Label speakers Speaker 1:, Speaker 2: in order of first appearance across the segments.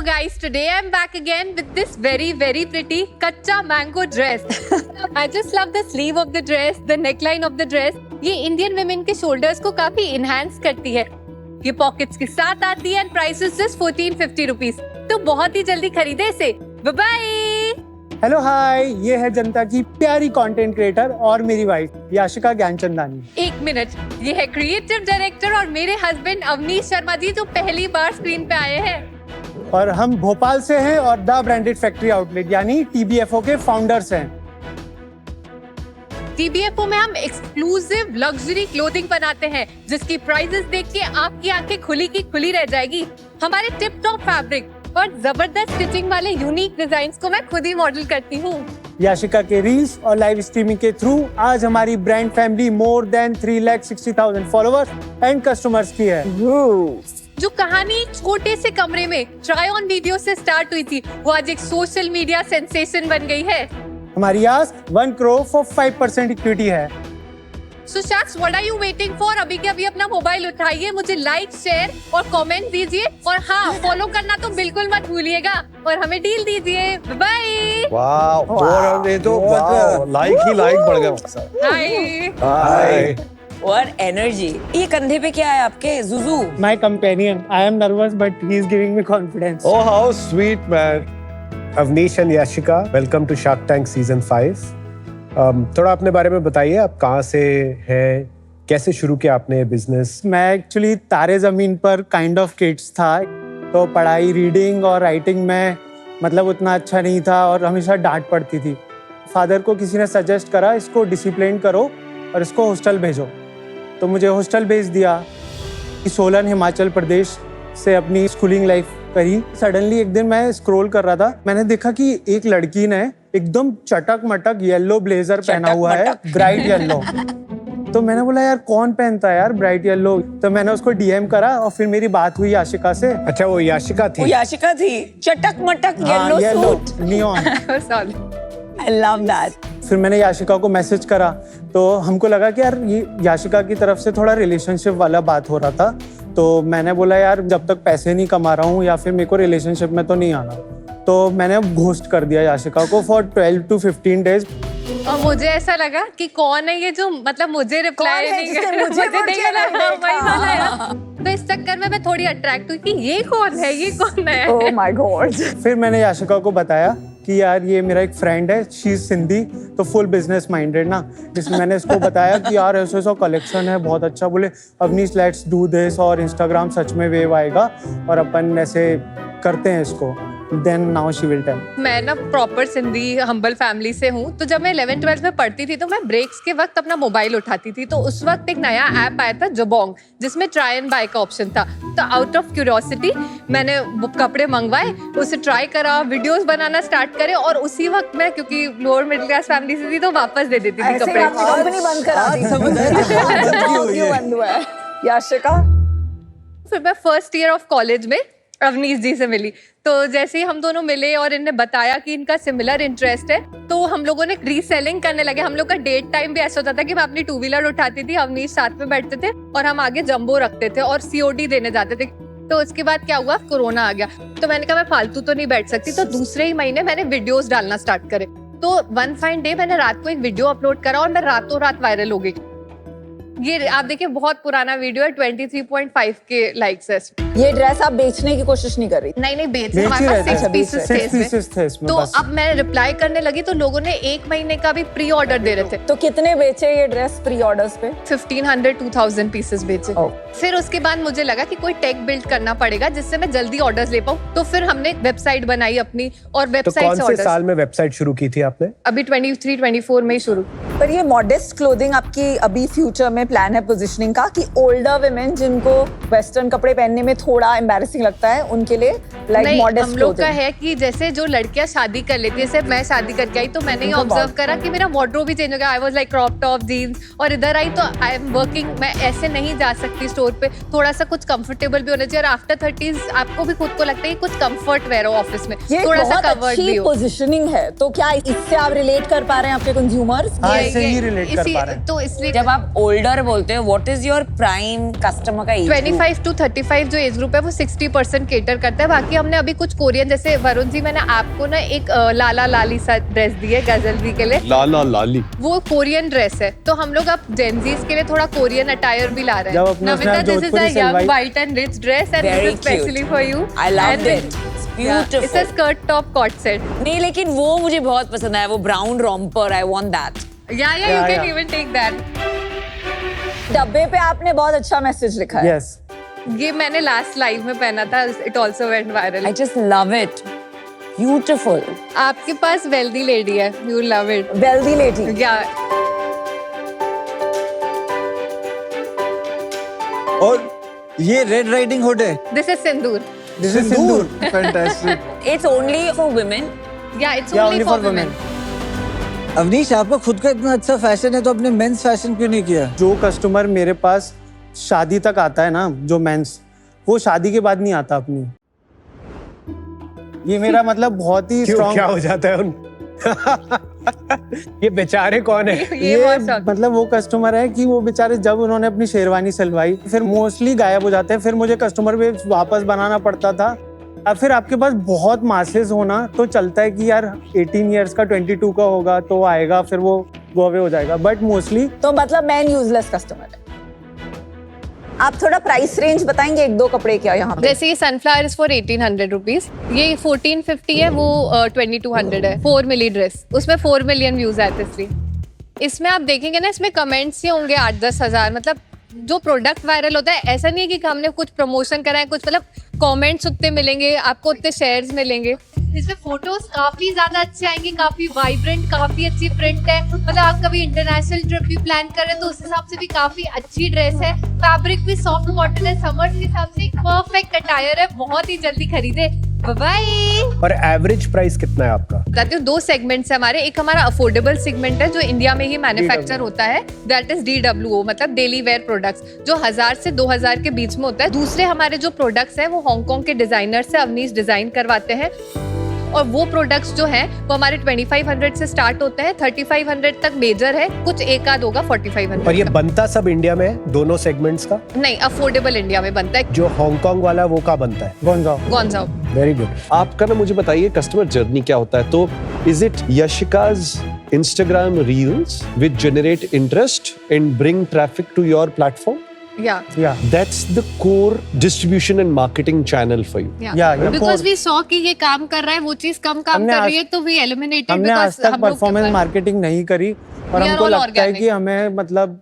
Speaker 1: guys, today I'm back again with this very pretty कच्चा mango dress. I just love the sleeve of the dress, the neckline of the dress. ये Indian women के shoulders को काफी enhance करती है. ये pockets के साथ आती है and price is just 1450 rupees. तो बहुत ही जल्दी खरीदे इसे. Bye bye.
Speaker 2: हेलो हाय, ये है जनता की प्यारी कंटेंट क्रिएटर और मेरी वाइफ याशिका ज्ञानचंदानी।
Speaker 1: एक मिनट, ये है क्रिएटिव डायरेक्टर और मेरे हस्बैंड अवनीश शर्मा जी जो पहली बार स्क्रीन पे आए हैं।
Speaker 2: और हम भोपाल से हैं और द ब्रांडेड फैक्ट्री आउटलेट यानी TBFO के फाउंडर्स हैं।
Speaker 1: TBFO में हम एक्सक्लूसिव लग्जरी क्लोथिंग बनाते हैं जिसकी प्राइसेस देख के आपकी आंखें खुली की खुली रह जाएगी। हमारे टिप टॉप फैब्रिक और जबरदस्त स्टिचिंग वाले यूनिक डिजाइन्स को मैं खुद ही मॉडल करती हूँ।
Speaker 2: याशिका के रील्स और लाइव स्ट्रीमिंग के थ्रू आज हमारी brand family more than 3,60,000 followers and customers की है।
Speaker 1: जो कहानी एक छोटे से कमरे में ट्राई ऑन वीडियो से स्टार्ट हुई थी वो आज एक सोशल मीडिया सेंसेशन बन गई है।
Speaker 2: हमारी आस्क 1 crore for 5% इक्विटी है।
Speaker 1: So शख्स, what are you waiting for? अभी के अभी अपना मोबाइल उठाइए, मुझे लाइक, शेयर और कमेंट दीजिए और हाँ, फॉलो करना तो बिल्कुल मत भूलिएगा और हमें डील दीजिए। बाय।
Speaker 3: वाह, हमने तो लाइक ही लाइक बढ़ गया।
Speaker 1: हाय।
Speaker 4: और एनर्जी। ये कंधे पे क्या है आपके? जुजू।
Speaker 2: My companion. I am nervous but he is giving me confidence.
Speaker 3: Oh, how sweet, man.
Speaker 5: Avneesh and Yashika, welcome to Shark Tank season 5। थोड़ा अपने बारे में बताइए, आप कहाँ से हैं, कैसे शुरू किया आपने बिजनेस?
Speaker 2: मैं एक्चुअली तारे जमीन पर काइंड ऑफ किड्स था, तो पढ़ाई, रीडिंग और राइटिंग में मतलब उतना अच्छा नहीं था और हमेशा डांट पड़ती थी। फादर को किसी ने सजेस्ट करा इसको डिसिप्लिन करो और इसको हॉस्टल भेजो, तो मुझे हॉस्टल भेज दिया। सोलन हिमाचल प्रदेश से अपनी स्कूलिंग लाइफ करी। सडनली एक दिन मैं स्क्रॉल कर रहा था, मैंने देखा कि एक लड़की ने एकदम चटक मटक येलो ब्लेजर पहना हुआ है, ब्राइट येलो। तो मैंने बोला यार कौन पहनता है यार ब्राइट येलो, तो मैंने उसको DM करा और फिर मेरी बात हुई याशिका से।
Speaker 5: अच्छा, वो याशिका थी?
Speaker 4: वो याशिका थी, चटक मटक yellow suit,
Speaker 2: neon.
Speaker 4: I love that.
Speaker 2: फिर मैंने याशिका को मैसेज करा, तो हमको लगा कि यार ये याशिका की तरफ से थोड़ा रिलेशनशिप वाला बात हो रहा था। तो मैंने बोला यार जब तक पैसे नहीं कमा रहा हूँ या फिर मेरे को रिलेशनशिप में तो नहीं आना, तो मैंने घोस्ट कर दिया याशिका को फॉर 12 to 15 डेज।
Speaker 1: और मुझे ऐसा लगा कि कौन है ये जो मतलब मुझे रिप्लाई नहीं कर रहा, मुझे नहीं करना। तो इस चक्कर में मैं थोड़ी अट्रैक्ट हुई कि ये कौन है, ये कौन है।
Speaker 4: Oh my God.
Speaker 2: फिर मैंने याशिका को बताया कि यार ये मेरा एक फ्रेंड है, शी इज सिंधी, तो फुल बिजनेस माइंडेड ना। इसमें मैंने इसको बताया कि यार ऐसा कलेक्शन है बहुत अच्छा। बोले अवनीश लेट्स डू दिस और इंस्टाग्राम सच में वेव आएगा और अपन ऐसे करते हैं इसको। Then now she will tell.
Speaker 1: मैं ना प्रॉपर सिंधी हम्बल फैमिली से हूँ, तो जब मैं 11th-12th में पढ़ती थी तो मैं ब्रेक्स के वक्त अपना मोबाइल उठाती थी, तो उस वक्त एक नया ऐप आया था जबोंग, जिसमें ट्राई एंड बाय का ऑप्शन था। तो आउट ऑफ क्यूरियोसिटी मैंने वो कपड़े मंगवाए, उसे ट्राई करा, वीडियोस बनाना स्टार्ट करे और उसी वक्त मैं क्योंकि लोअर मिडिल क्लास फैमिली से थी तो वापस दे देती थी कपड़े।
Speaker 4: कंपनी बंद करा दी। याशिका,
Speaker 1: फिर मैं फर्स्ट ईयर ऑफ कॉलेज में अवनीश जी से मिली, तो जैसे ही हम दोनों मिले और इन्हें बताया कि इनका सिमिलर इंटरेस्ट है, तो हम लोगों ने रीसेलिंग करने लगे। हम लोग का डेट टाइम भी ऐसा होता था कि मैं अपनी 2 व्हीलर उठाती थी, अवनीश साथ में बैठते थे और हम आगे जंबो रखते थे और COD देने जाते थे। तो उसके बाद क्या हुआ, कोरोना आ गया, तो मैंने कहा मैं फालतू तो नहीं बैठ सकती, तो दूसरे ही महीने मैंने वीडियोस डालना स्टार्ट करे। तो वन फाइन डे मैंने रात को एक वीडियो अपलोड करा और मैं रातों रात वायरल हो गई। ये आप देखिए बहुत पुराना वीडियो है, 23.5 के लाइक्स है।
Speaker 4: ये ड्रेस आप बेचने की कोशिश नहीं कर रही?
Speaker 1: नहीं बेच, हमारे पास 6 पीसेस थे इसमें। तो अब मैं रिप्लाई करने लगी तो लोगों ने 1 महीने का भी प्री ऑर्डर दे रहे थे।
Speaker 4: तो कितने बेचे ये ड्रेस प्री ऑर्डर्स पे?
Speaker 1: 1500-2000 पीसेस बेचे। फिर उसके बाद मुझे लगा कि कोई टेक बिल्ड करना पड़ेगा जिससे मैं जल्दी ऑर्डर्स ले पाऊँ, तो फिर हमने वेबसाइट बनाई अपनी और वेबसाइट से
Speaker 5: कौन से साल में वेबसाइट शुरू की थी आपने?
Speaker 1: अभी 23-24 में ही शुरू।
Speaker 4: पर ये मॉडेस्ट क्लोथिंग आपकी अभी फ्यूचर में प्लान है पोजीशनिंग का कि ओल्डर विमेन जिनको वेस्टर्न कपड़े पहनने में थोड़ा एम्बैरेसिंग लगता है उनके लिए लाइक मॉडेस्ट
Speaker 1: हम लोग का है कि जैसे जो लड़कियां शादी कर लेती है, जैसे मैं शादी करके आई तो मैंने ये ऑब्जर्व करा कि मेरा वार्डरोब भी चेंज हो गया। I was like crop top jeans, और इधर आई तो आई एम वर्किंग, मैं ऐसे नहीं जा सकती स्टोर पे, थोड़ा सा कुछ कंफर्टेबल भी होना चाहिए। और आफ्टर 30s आपको भी खुद को लगता है कि कुछ कंफर्ट वेयर हो ऑफिस में, थोड़ा सा कवर्ड भी हो।
Speaker 4: पोजीशनिंग है, तो क्या इससे आप रिलेट कर पा रहे हैं आपके कंज्यूमर्स?
Speaker 2: हाँ, इससे ही रिलेट कर पा रहे हैं।
Speaker 1: तो इसलिए
Speaker 4: जब आप ओल्डर
Speaker 6: बार बोलते हो, what is your prime customer का एज?
Speaker 1: 25 to 35 जो एज ग्रुप है वो 60% केटर करता है। बाकी हमने अभी कुछ कोरियन, जैसे वरुण जी मैंने आपको ना एक लाला लाली सा ड्रेस दी है गजल जी के लिए,
Speaker 3: लाला लाली
Speaker 1: वो कोरियन ड्रेस है। तो हम लोग अब जेनजीज के लिए थोड़ा कोरियन अटायर भी ला रहे
Speaker 2: जब
Speaker 1: हैं।
Speaker 2: अपने
Speaker 1: नमिता,
Speaker 2: उसने
Speaker 1: this is
Speaker 2: Jodhpuri
Speaker 1: a young
Speaker 2: सलवाई-
Speaker 1: white and rich dress and
Speaker 6: Very
Speaker 1: this is specially for you.
Speaker 6: I loved it. It's beautiful.
Speaker 1: It's a skirt top co-ord set.
Speaker 6: नहीं, लेकिन वो मुझे बहुत पसंद आया, वो brown romper, I want that.
Speaker 1: या you
Speaker 2: Yeah,
Speaker 1: can
Speaker 2: yeah.
Speaker 1: Even take that.
Speaker 4: डब्बे पे आपने बहुत अच्छा मैसेज लिखा है।
Speaker 2: यस
Speaker 1: ये मैंने लास्ट लाइव में पहना था, it also went viral.
Speaker 6: I just love it. Beautiful.
Speaker 1: आपके पास वेल्दी लेडी है, you love it.
Speaker 4: Wealthy lady.
Speaker 1: या
Speaker 7: और ये रेड राइडिंग हुड है,
Speaker 1: this is Sindoor.
Speaker 7: This is Sindoor, fantastic.
Speaker 6: It's only for women.
Speaker 1: या इट्स
Speaker 2: या
Speaker 1: only for women.
Speaker 7: Awanish, आपका खुद का इतना अच्छा फैशन है तो आपने मेंस फैशन क्यों नहीं किया?
Speaker 2: जो कस्टमर मेरे पास शादी तक आता है ना, जो मेंस, वो शादी के बाद नहीं आता अपनी। ये मेरा मतलब बहुत ही
Speaker 5: क्यों, क्या
Speaker 2: स्ट्रॉन्ग,
Speaker 5: हो जाता है उन ये बेचारे कौन है?
Speaker 1: ये बहुत शौक।
Speaker 2: मतलब वो कस्टमर है कि वो बेचारे जब उन्होंने अपनी शेरवानी सिलवाई फिर मोस्टली गायब हो जाते हैं, फिर मुझे कस्टमर पे वापस बनाना पड़ता था। अब फिर आपके पास बहुत मासेस होना तो चलता है कि यार 18 इयर्स का 22 का होगा तो आएगा, फिर वो गो अवे हो जाएगा, बट मोस्टली
Speaker 4: तो मतलब मैन यूजलेस कस्टमर है। आप थोड़ा प्राइस रेंज बताएंगे एक दो कपड़े क्या यहाँ पे?
Speaker 1: जैसे ये सनफ्लावर इज फॉर 1800 रुपीज, ये 1450 है, वो 2200 है। 4 मिली ड्रेस, उसमें 4 मिलियन व्यूज आए थे इसलिए। इसमें आप देखेंगे ना, इसमें कमेंट्स ही होंगे 8-10 हजार। मतलब जो प्रोडक्ट वायरल होता है, ऐसा नहीं है कि हमने कुछ प्रमोशन करा है, कुछ मतलब कमेंट्स उतने मिलेंगे आपको, उतने शेयर्स मिलेंगे। इसमें फोटोज काफी ज्यादा अच्छे आएंगे, काफी वाइब्रेंट, काफी अच्छी प्रिंट है। मतलब आप कभी इंटरनेशनल ट्रिप भी प्लान कर रहे हैं तो उस हिसाब से भी काफी अच्छी ड्रेस है। फैब्रिक भी सॉफ्ट कॉटन है, समर के हिसाब से परफेक्ट अटायर है। बहुत ही जल्दी खरीदे। बाय।
Speaker 5: और एवरेज प्राइस कितना है आपका?
Speaker 1: बताती हूँ, 2 सेगमेंट्स है हमारे। एक हमारा अफोर्डेबल सेगमेंट है जो इंडिया में ही मैन्युफैक्चर होता है, दैट इज DWO, मतलब डेली वेयर प्रोडक्ट्स, जो 1000 से 2000 के बीच में होता है। दूसरे हमारे जो प्रोडक्ट्स हैं वो हांगकांग के डिजाइनर से अवनीश डिजाइन करवाते हैं, और वो प्रोडक्ट्स जो हैं वो हमारे 2500 से स्टार्ट होते हैं, 3500 तक मेजर है, कुछ एक आध होगा 4500
Speaker 5: और ये
Speaker 1: का।
Speaker 5: बनता सब इंडिया में है, दोनों सेगमेंट्स का?
Speaker 1: नहीं, अफोर्डेबल इंडिया में बनता है।
Speaker 5: जो हांगकांग वाला वो का बनता है?
Speaker 2: गॉन्जाओ।
Speaker 1: गॉन्जाओ।
Speaker 5: Very good.
Speaker 3: आपका ना मुझे बताइए कस्टमर जर्नी क्या होता है। तो is it Yashika's Instagram reels which generate interest and bring traffic to your platform?
Speaker 1: या
Speaker 3: That's the core distribution and marketing channel for you.
Speaker 2: या
Speaker 1: बिकॉज वी सॉ कि ये काम कर रहा है, वो चीज कम काम
Speaker 2: हमने
Speaker 1: कर
Speaker 2: आज-
Speaker 1: रही है, तो वी एलिमिनेटेड।
Speaker 2: हमने आज तक परफॉर्मेंस मार्केटिंग नहीं करी और
Speaker 1: We are
Speaker 2: हमको
Speaker 1: all
Speaker 2: लगता है
Speaker 1: organic.
Speaker 2: कि हमें मतलब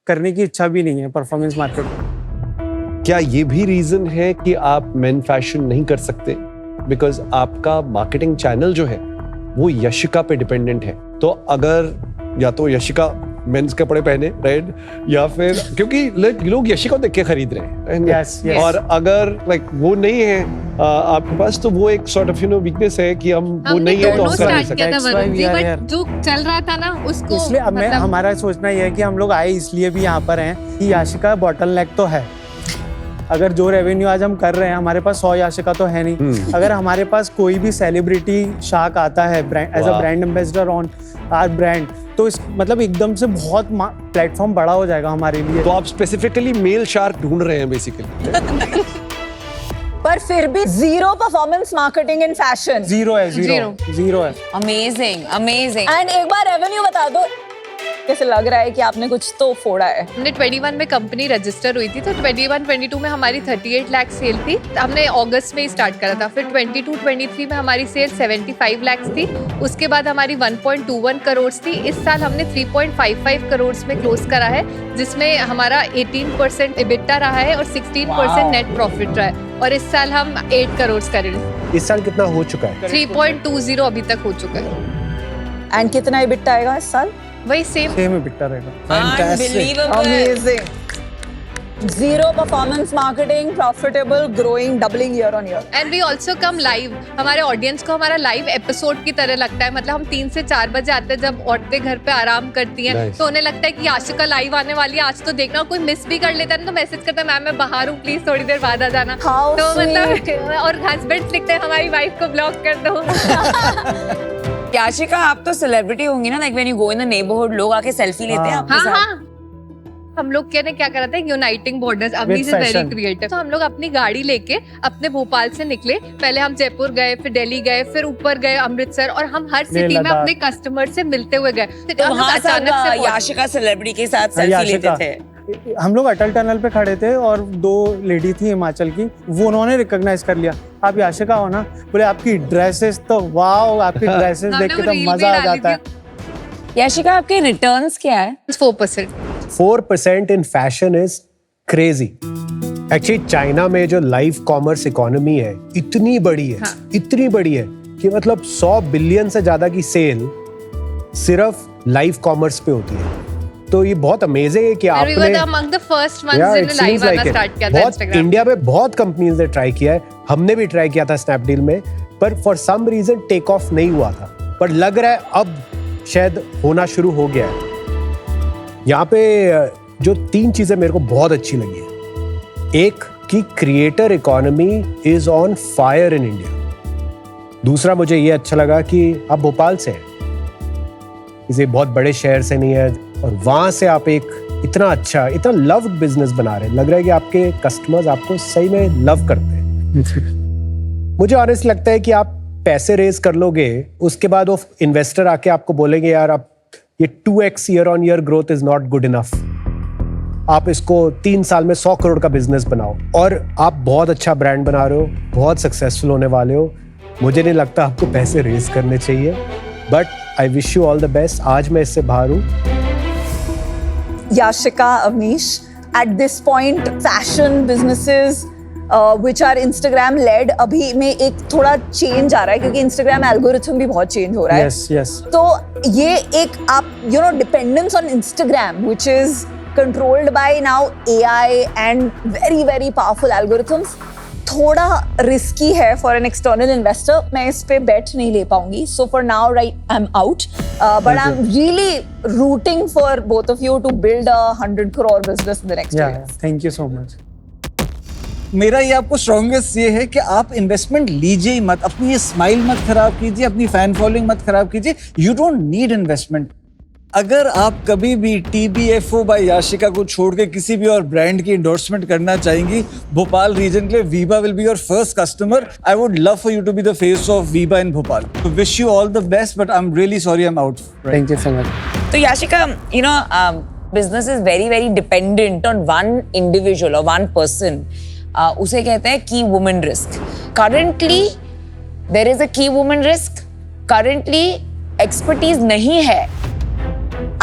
Speaker 2: करने की इच्छा भी नहीं है परफॉर्मेंस मार्केटिंग।
Speaker 3: क्या ये भी रीजन है कि आप मेन फैशन नहीं कर सकते? बिकॉज आपका मार्केटिंग चैनल जो है वो यशिका पे डिपेंडेंट है। तो अगर या तो यशिका मेंस कपड़े पहने, राइट, या फिर क्योंकि लोग यशिका को देख के खरीद रहे हैं,
Speaker 2: Yes, yes.
Speaker 3: और अगर लाइक वो नहीं है आपके पास, तो वो एक सॉर्ट ऑफ वीकनेस है कि हम वो
Speaker 1: हमने
Speaker 3: नहीं है तो
Speaker 1: दोनों
Speaker 3: हम कर नहीं
Speaker 1: स्टार्ट
Speaker 3: सकते।
Speaker 1: किया था
Speaker 2: That's why
Speaker 1: Varun ji,
Speaker 2: we are
Speaker 1: but
Speaker 2: here.
Speaker 1: जो चल रहा था ना उसको
Speaker 2: इसलिए अब मैं हमारा सोचना ये है कि हम लोग आए इसलिए भी यहाँ पर हैं कि याशिका बॉटलनेक तो है। अगर जो रेवेन्यू आज हम कर रहे हैं, हमारे पास 100 याशिका तो है नहीं। अगर हमारे पास कोई भी सेलिब्रिटी शाक आता है as a brand ambassador on our brand, तो इस मतलब एकदम से बहुत प्लेटफॉर्म बड़ा हो जाएगा हमारे लिए।
Speaker 3: तो आप स्पेसिफिकली मेल शार्क ढूंढ रहे हैं बेसिकली।
Speaker 4: पर फिर भी zero performance marketing in fashion.
Speaker 2: Zero है, जीरो है।
Speaker 6: Amazing, amazing.
Speaker 4: एंड एक बार रेवेन्यू बता दो, कैसे लग रहा है कि आपने कुछ तो फोड़ा है?
Speaker 1: हमने 21 में कंपनी रजिस्टर हुई थी, तो 21-22 में हमारी 38 लाख सेल थी। हमने अगस्त में ही स्टार्ट करा था। फिर 22-23 में हमारी सेल 75 लाख थी। उसके बाद हमारी 1.21 करोड़ थी। इस साल हमने 3.55 करोड़ में क्लोज करा है, जिसमें हमारा 18% EBITDA रहा है और 16% नेट प्रॉफिट रहा है। और इस साल हम 8 करोड़ करेंगे।
Speaker 5: इस साल कितना हो चुका है?
Speaker 1: 3.20 अभी तक हो चुका है।
Speaker 4: एंड कितना EBITDA आएगा इस साल?
Speaker 1: वही सेम।
Speaker 2: में बिकता रहेगा।
Speaker 6: Unbelievable.
Speaker 4: Amazing. Zero performance marketing, profitable, growing, doubling year on year.
Speaker 1: And we also come live. हमारे ऑडियंस को हमारा लाइव एपिसोड की तरह लगता है। मतलब हम 3 से 4 बजे आते हैं, जब औरतें घर पे आराम करती हैं,
Speaker 3: Nice.
Speaker 1: तो उन्हें लगता है कि आशिका लाइव आने वाली है, आज तो देखना। कोई मिस भी कर लेता है ना, तो मैसेज करता है, मैम मैं बाहर हूँ, प्लीज थोड़ी देर बाद आ जाना।
Speaker 4: How
Speaker 1: तो मतलब
Speaker 4: sweet.
Speaker 1: और हस्बैंड लिखते हैं, हमारी वाइफ को ब्लॉक कर दो।
Speaker 6: याशिका, आप तो सेलिब्रिटी होंगी ना, like when you go in the neighbourhood, लोग आके सेल्फी लेते हैं आपके
Speaker 1: हाँ
Speaker 6: साथ।
Speaker 1: हाँ, हम लोग ने क्या करा था, uniting borders. Avneesh is very
Speaker 2: fashion.
Speaker 1: Creative. तो हम लोग अपनी गाड़ी लेके अपने भोपाल से निकले, पहले हम जयपुर गए, फिर दिल्ली गए, फिर ऊपर गए अमृतसर, और हम हर सिटी में
Speaker 2: लद्दाख।
Speaker 1: अपने कस्टमर से मिलते हुए गए।
Speaker 6: तो
Speaker 1: हम लोग
Speaker 6: वहाँ
Speaker 1: अचानक से
Speaker 6: सब
Speaker 1: पहुंचे।
Speaker 6: याशिका सेलिब्रिटी के साथ सेल्फी लेते
Speaker 2: याशिका।
Speaker 6: थे।
Speaker 2: हम लोग अटल टनल पे खड़े थे और 2 लेडी थी हिमाचल की, वो उन्होंने रिकॉग्नाइज कर लिया, आप याशिका हो ना? बोले आपकी ड्रेसेस तो वाओ, आपकी ड्रेसेस
Speaker 1: हमने
Speaker 2: देख के
Speaker 1: वो
Speaker 2: तो
Speaker 1: reel
Speaker 2: मजा
Speaker 1: भी
Speaker 2: आ
Speaker 1: डाली
Speaker 2: जाता है।
Speaker 1: थी।
Speaker 6: याशिका, आपके रिटर्न्स क्या है?
Speaker 1: 4%।
Speaker 5: 4% in fashion is crazy. Actually China में जो लाइव कॉमर्स इकोनॉमी है इतनी बड़ी है, इतनी बड़ी है कि मतलब 100 बिलियन से ज्यादा की सेल सिर्फ लाइव कॉमर्स पे होती है। तो ये बहुत अमेजिंग है कि
Speaker 1: And we were
Speaker 5: आपने
Speaker 1: among the first ones
Speaker 5: Yeah, it
Speaker 1: जिन्होंने
Speaker 5: seems
Speaker 1: live आना
Speaker 5: like it.
Speaker 1: start किया था
Speaker 5: बहुत
Speaker 1: Instagram।
Speaker 5: इंडिया में बहुत कंपनीज ने ट्राई किया है, हमने भी ट्राई किया था स्नैपडील में, पर for some reason take off नहीं हुआ था। पर लग रहा है अब शायद होना शुरू हो गया है। यहाँ पे जो 3 चीजें मेरे को बहुत अच्छी लगी है। एक कि creator economy is on fire in India. दूसरा मुझे ये अच्छा लगा कि आप भोपाल से हैं, किसी बहुत बड़े शहर से नहीं है, और वहां से आप एक इतना अच्छा, इतना लव्ड बिजनेस बना रहे हैं। लग रहा है कि आपके कस्टमर्स आपको सही में लव करते हैं। मुझे ऑनेस्ट लगता है कि आप पैसे रेज कर लोगे, उसके बाद वो इन्वेस्टर आके आपको बोलेंगे यार आप ये 2x year on year growth is not good enough, आप इसको 3 साल में 100 करोड़ का बिजनेस बनाओ, और आप बहुत अच्छा ब्रांड बना रहे हो, बहुत सक्सेसफुल होने वाले हो। मुझे नहीं लगता आपको पैसे रेज करने चाहिए, but I wish you all the best. आज मैं इससे बाहर हूँ।
Speaker 4: Yashika, Avnish, at this point fashion businesses which are Instagram led अभी में एक थोड़ा चेंज आ रहा है क्योंकि Instagram algorithm भी बहुत चेंज हो रहा है।
Speaker 2: यस यस
Speaker 4: तो ये एक आप dependence on Instagram which is controlled by now AI and very powerful algorithms थोड़ा रिस्की है फॉर एन एक्सटर्नल इन्वेस्टर। मैं इस पे बेट नहीं ले पाऊंगी, so for now right I am out, but I am really rooting for both of you to build a 100 crore business in the next 2
Speaker 2: या
Speaker 4: years.
Speaker 2: Thank you so much.
Speaker 7: मेरा ये आपको स्ट्रॉन्गेस्ट ये है कि आप इन्वेस्टमेंट लीजिए ही मत, अपनी ये स्माइल मत खराब कीजिए, अपनी फैन फॉलोइंग मत खराब कीजिए। You don't need investment. अगर आप कभी भी TBFO बाय याशिका को छोड़ के किसी भी और ब्रांड की एंडोर्समेंट करना चाहेंगी भोपाल रीजन के लिए, Veeba will be your first customer. I would love for you to be the face of Veeba in Bhopal. तो wish you all the best, but I am really sorry I am out.
Speaker 2: Thank you so much.
Speaker 6: तो Yashika, business is very dependent on one individual or one person. उसे कहते हैं key woman risk. Currently there is a key woman risk. Currently expertise नहीं है।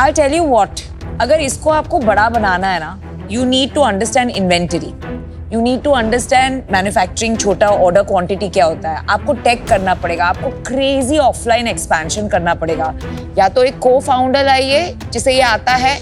Speaker 6: I'll tell you what, अगर इसको आपको बड़ा बनाना है ना, you need to understand inventory. You need to understand manufacturing, छोटा order quantity क्या होता है, आपको tech करना पड़ेगा, आपको crazy offline expansion करना पड़ेगा। या तो एक co-founder लाइए जिसे ये आता है,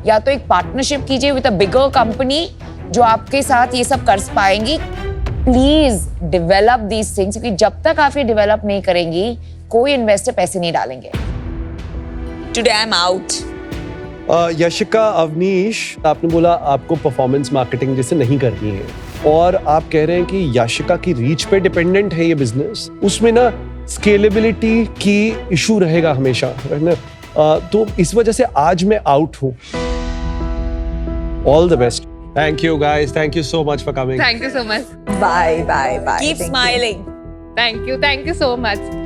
Speaker 6: या तो एक पार्टनरशिप कीजिए विद अ बिगर कंपनी जो आपके साथ ये सब कर पाएंगी। प्लीज डेवलप दीज थिंग्स, क्योंकि जब तक आप ये डेवलप नहीं करेंगी कोई इन्वेस्टर पैसे नहीं डालेंगे। Today I am out.
Speaker 3: Yashika, Avneesh, आपने बोला आपको परफॉर्मेंस मार्केटिंग जैसे नहीं करनी है, और आप कह रहे हैं कि याशिका की रीच पे डिपेंडेंट है ये बिजनेस, उसमें ना स्केलेबिलिटी की इशू रहेगा हमेशा, है ना? तो इस वजह से आज मैं आउट हूँ। All the best. Thank you guys, thank you so much for coming.
Speaker 1: Thank you so much.
Speaker 4: Bye, bye, bye.
Speaker 6: Keep
Speaker 4: Thank you.
Speaker 6: Smiling.
Speaker 1: Thank you so much.